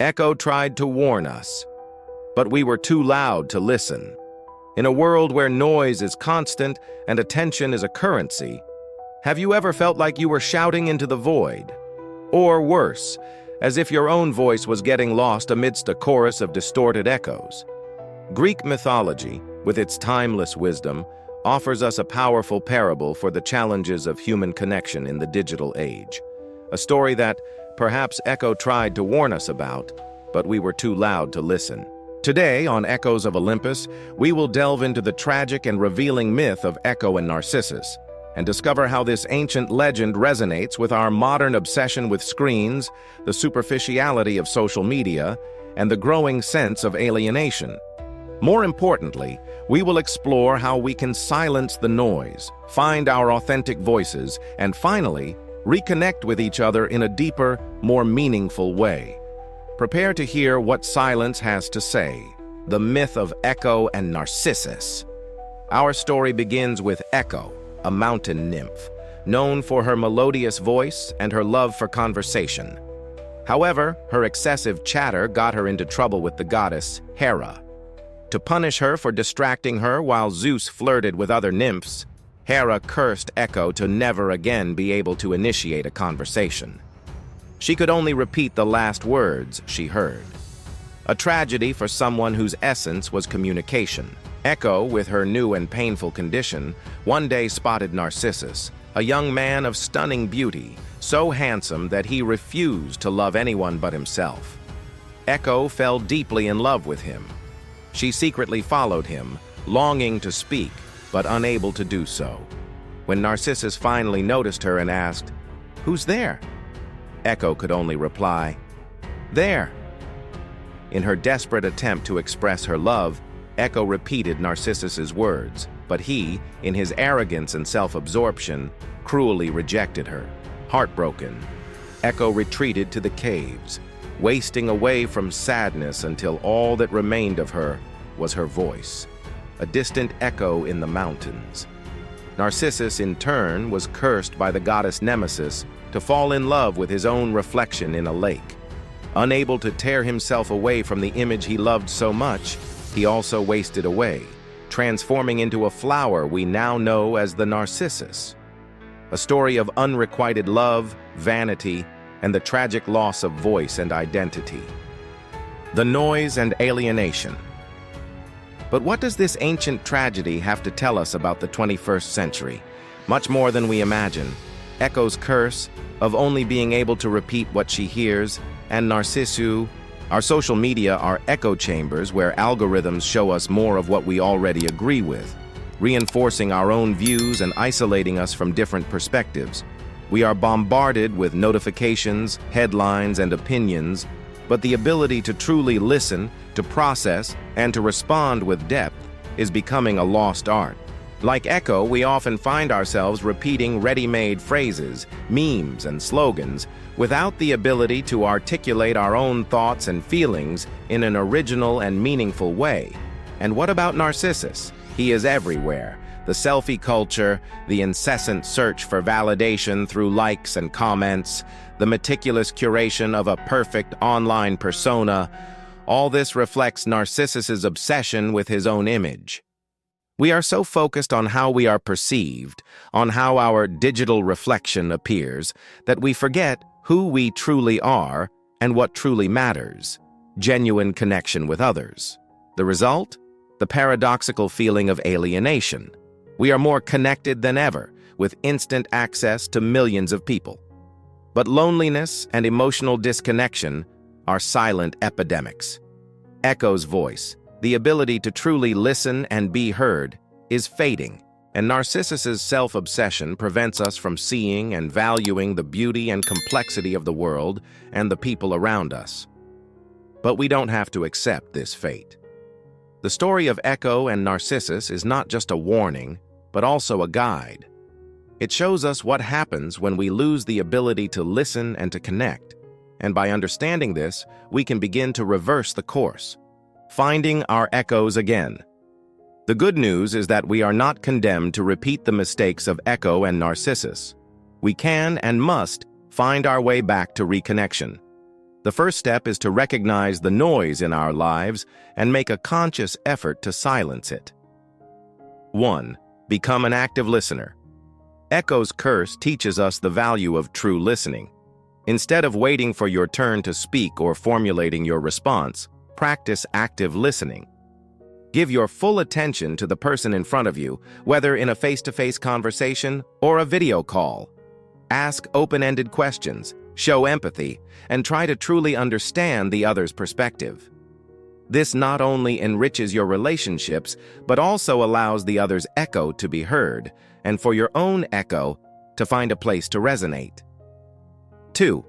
Echo tried to warn us, but we were too loud to listen. In a world where noise is constant and attention is a currency, have you ever felt like you were shouting into the void? Or worse, as if your own voice was getting lost amidst a chorus of distorted echoes? Greek mythology, with its timeless wisdom, offers us a powerful parable for the challenges of human connection in the digital age. A story that, perhaps Echo tried to warn us about, but we were too loud to listen. Today, on Echoes of Olympus, we will delve into the tragic and revealing myth of Echo and Narcissus, and discover how this ancient legend resonates with our modern obsession with screens, the superficiality of social media, and the growing sense of alienation. More importantly, we will explore how we can silence the noise, find our authentic voices, and finally, reconnect with each other in a deeper, more meaningful way. Prepare to hear what silence has to say, the myth of Echo and Narcissus. Our story begins with Echo, a mountain nymph, known for her melodious voice and her love for conversation. However, her excessive chatter got her into trouble with the goddess Hera. To punish her for distracting her while Zeus flirted with other nymphs, Hera cursed Echo to never again be able to initiate a conversation. She could only repeat the last words she heard. A tragedy for someone whose essence was communication. Echo, with her new and painful condition, one day spotted Narcissus, a young man of stunning beauty, so handsome that he refused to love anyone but himself. Echo fell deeply in love with him. She secretly followed him, longing to speak, but unable to do so. When Narcissus finally noticed her and asked, "Who's there?" Echo could only reply, "There." In her desperate attempt to express her love, Echo repeated Narcissus's words, but he, in his arrogance and self-absorption, cruelly rejected her. Heartbroken, Echo retreated to the caves, wasting away from sadness until all that remained of her was her voice, a distant echo in the mountains. Narcissus, in turn, was cursed by the goddess Nemesis to fall in love with his own reflection in a lake. Unable to tear himself away from the image he loved so much, he also wasted away, transforming into a flower we now know as the Narcissus. A story of unrequited love, vanity, and the tragic loss of voice and identity. The noise and alienation. But what does this ancient tragedy have to tell us about the 21st century? Much more than we imagine. Echo's curse of only being able to repeat what she hears, and Narcissus. Our social media are echo chambers where algorithms show us more of what we already agree with, reinforcing our own views and isolating us from different perspectives. We are bombarded with notifications, headlines, and opinions, but the ability to truly listen, to process, and to respond with depth is becoming a lost art. Like Echo, we often find ourselves repeating ready-made phrases, memes, and slogans without the ability to articulate our own thoughts and feelings in an original and meaningful way. And what about Narcissus? He is everywhere. The selfie culture, the incessant search for validation through likes and comments, the meticulous curation of a perfect online persona, all this reflects Narcissus's obsession with his own image. We are so focused on how we are perceived, on how our digital reflection appears, that we forget who we truly are and what truly matters: genuine connection with others. The result? The paradoxical feeling of alienation. We are more connected than ever, with instant access to millions of people. But loneliness and emotional disconnection are silent epidemics. Echo's voice, the ability to truly listen and be heard, is fading, and Narcissus's self-obsession prevents us from seeing and valuing the beauty and complexity of the world and the people around us. But we don't have to accept this fate. The story of Echo and Narcissus is not just a warning, but also a guide. It shows us what happens when we lose the ability to listen and to connect, and by understanding this, we can begin to reverse the course, finding our echoes again. The good news is that we are not condemned to repeat the mistakes of Echo and Narcissus. We can and must find our way back to reconnection. The first step is to recognize the noise in our lives and make a conscious effort to silence it. 1. Become an active listener. Echo's curse teaches us the value of true listening. Instead of waiting for your turn to speak or formulating your response, practice active listening. Give your full attention to the person in front of you, whether in a face-to-face conversation or a video call. Ask open-ended questions, show empathy, and try to truly understand the other's perspective. This not only enriches your relationships, but also allows the other's echo to be heard, and for your own echo to find a place to resonate. 2.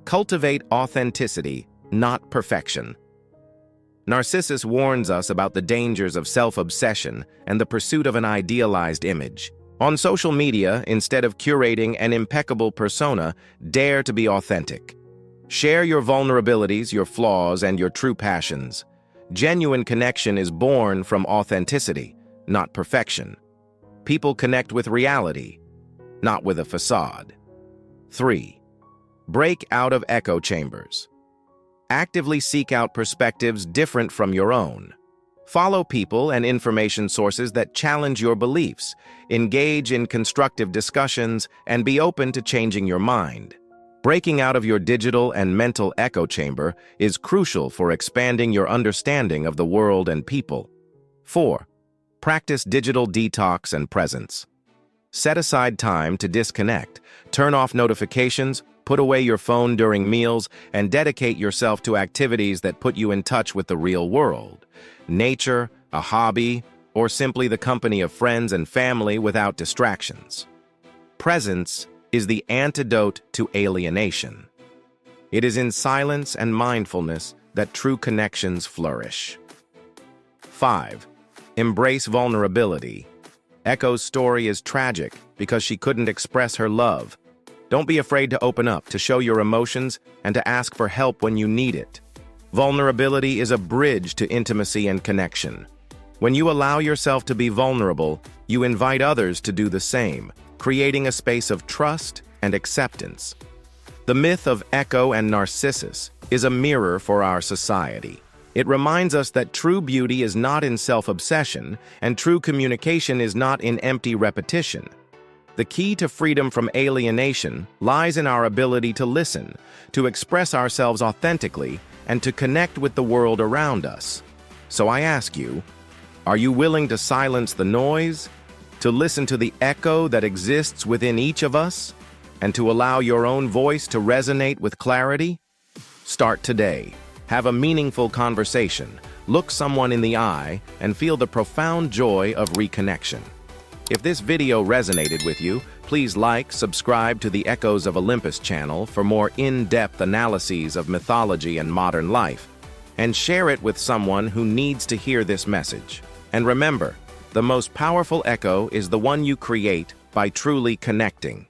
Cultivate authenticity, not perfection. Narcissus warns us about the dangers of self-obsession and the pursuit of an idealized image. On social media, instead of curating an impeccable persona, dare to be authentic. Share your vulnerabilities, your flaws, and your true passions. Genuine connection is born from authenticity, not perfection. People connect with reality, not with a facade. 3. Break out of echo chambers. Actively seek out perspectives different from your own. Follow people and information sources that challenge your beliefs, engage in constructive discussions, and be open to changing your mind. Breaking out of your digital and mental echo chamber is crucial for expanding your understanding of the world and people. 4. Practice digital detox and presence. Set aside time to disconnect, turn off notifications, put away your phone during meals, and dedicate yourself to activities that put you in touch with the real world. Nature, a hobby, or simply the company of friends and family without distractions. Presence is the antidote to alienation. It is in silence and mindfulness that true connections flourish. 5. Embrace vulnerability. Echo's story is tragic because she couldn't express her love. Don't be afraid to open up, to show your emotions, and to ask for help when you need it. Vulnerability is a bridge to intimacy and connection. When you allow yourself to be vulnerable, you invite others to do the same, creating a space of trust and acceptance. The myth of Echo and Narcissus is a mirror for our society. It reminds us that true beauty is not in self-obsession, and true communication is not in empty repetition. The key to freedom from alienation lies in our ability to listen, to express ourselves authentically, and to connect with the world around us. So I ask you, are you willing to silence the noise, to listen to the echo that exists within each of us, and to allow your own voice to resonate with clarity? Start today. Have a meaningful conversation, look someone in the eye, and feel the profound joy of reconnection. If this video resonated with you, please like, subscribe to the Echoes of Olympus channel for more in-depth analyses of mythology and modern life, and share it with someone who needs to hear this message. And remember, the most powerful echo is the one you create by truly connecting.